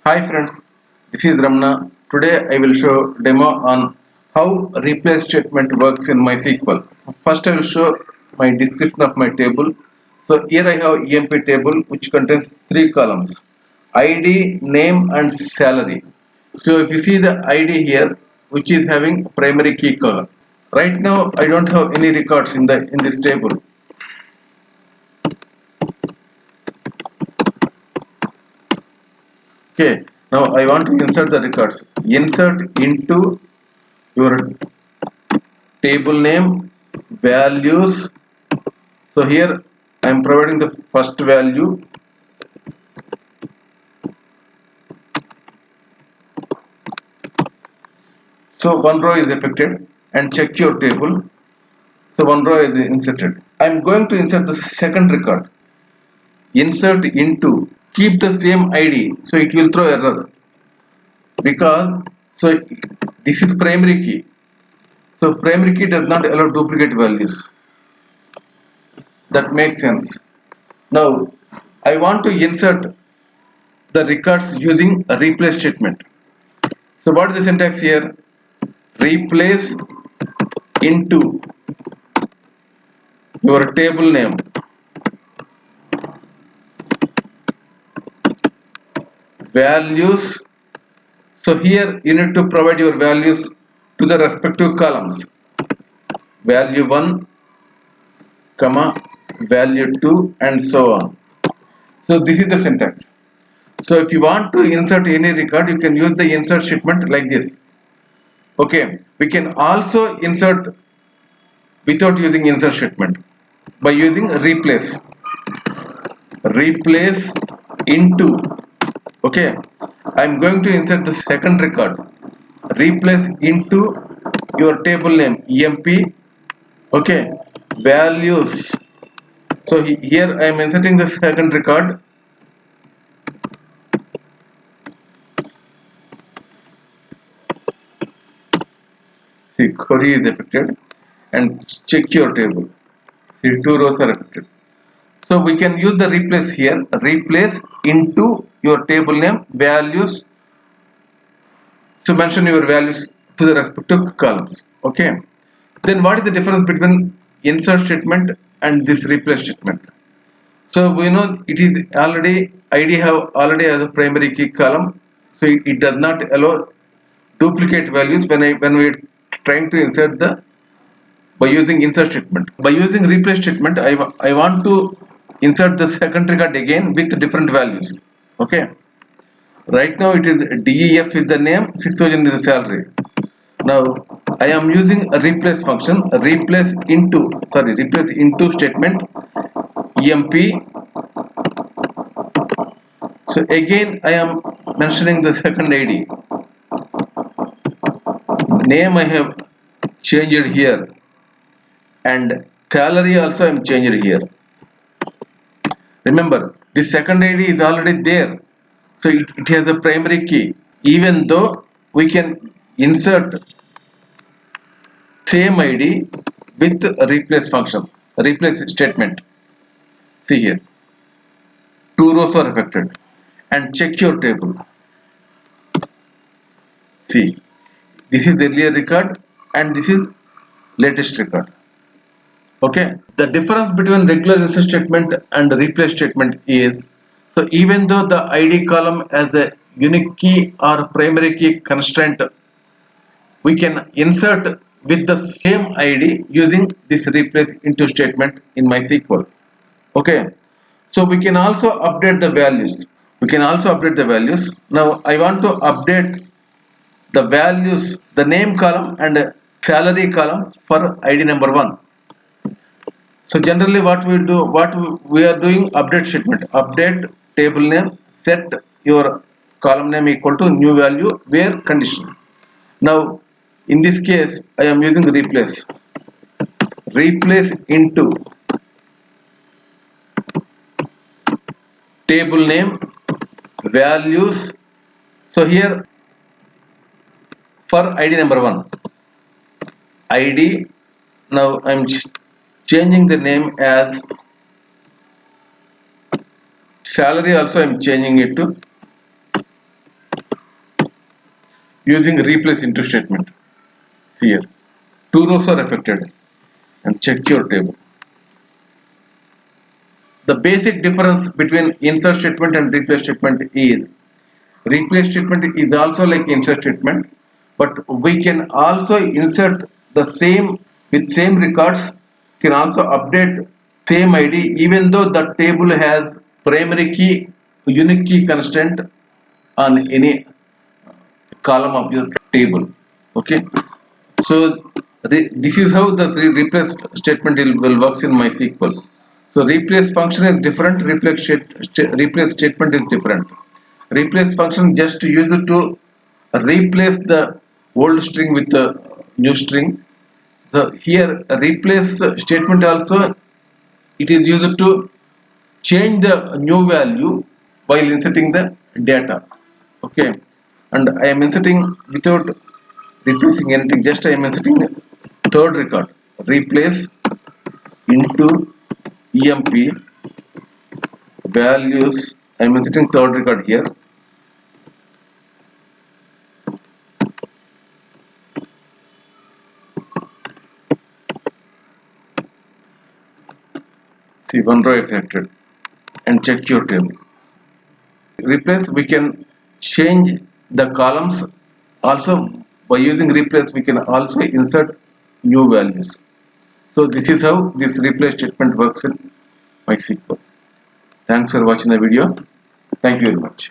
Hi friends, this is Ramna. Today I will show demo on how replace statement works in MySQL. First I will show my description of my table. So here I have EMP table which contains three columns: ID, name and salary. So if you see the ID here, which is having primary key column. Right now I don't have any records in this table. Okay, now I want to insert the records. Insert into your table name, values. So here I am providing the first value. So one row is affected, and check your table. So one row is inserted. I am going to insert the second record. Insert into, keep the same ID, so it will throw error because so this is primary key. So primary key does not allow duplicate values. That makes sense. Now I want to insert the records using a replace statement. So what is the syntax here? Replace into your table name, values. So here you need to provide your values to the respective columns. Value 1, comma, value 2 and so on. So this is the syntax. So if you want to insert any record, you can use the insert statement like this. Okay, we can also insert without using insert statement by using replace into. Okay, I'm going to insert the second record. Replace into your table name emp. Okay, values. So here I am inserting the second record. See, query is affected, and check your table. See, two rows are affected. So we can use the replace here. Replace into your table name, values. So mention your values to the respective columns. Okay. Then what is the difference between insert statement and this replace statement? So we know it is already ID have already as a primary key column. So it does not allow duplicate values when we are trying to insert the by using insert statement. By using replace statement, I want to insert the second record again with different values. Okay. Right now it is DEF is the name, 6000 is the salary. Now I am using a replace function, replace into statement emp. So again I am mentioning the second ID. Name I have changed here, and salary also I am changed here. Remember, this second ID is already there, so it has a primary key. Even though we can insert same ID with a replace function, replace statement. See here, two rows are affected, and check your table. See, this is the earlier record and this is latest record. Okay, the difference between regular insert statement and replace statement is, so even though the ID column has a unique key or primary key constraint, we can insert with the same ID using this replace into statement in MySQL. Okay, so we can also update the values. Now I want to update the values, the name column and salary column for ID number 1. So generally what we are doing, update statement, update table name, set your column name equal to new value where condition. Now in this case I am using replace into table name, values. So here for ID number 1, ID. Now I am changing the name as salary, also I am changing it to using replace into statement. Here, two rows are affected, and check your table. The basic difference between insert statement and replace statement is replace statement is also like insert statement, but we can also insert the same with same records, can also update same ID even though the table has primary key, unique key constraint on any column of your table. Okay, so this is how the replace statement will works in MySQL. So replace function is different, replace statement is different. Replace function just used to replace the old string with the new string. So here replace statement also, it is used to change the new value while inserting the data. Okay, and I am inserting without replacing anything, just I am inserting third record, replace into emp values. I am inserting third record here. See, one row affected, and check your table. Replace, we can change the columns also. By using replace, we can also insert new values. So this is how this replace statement works in MySQL. Thanks for watching the video. Thank you very much.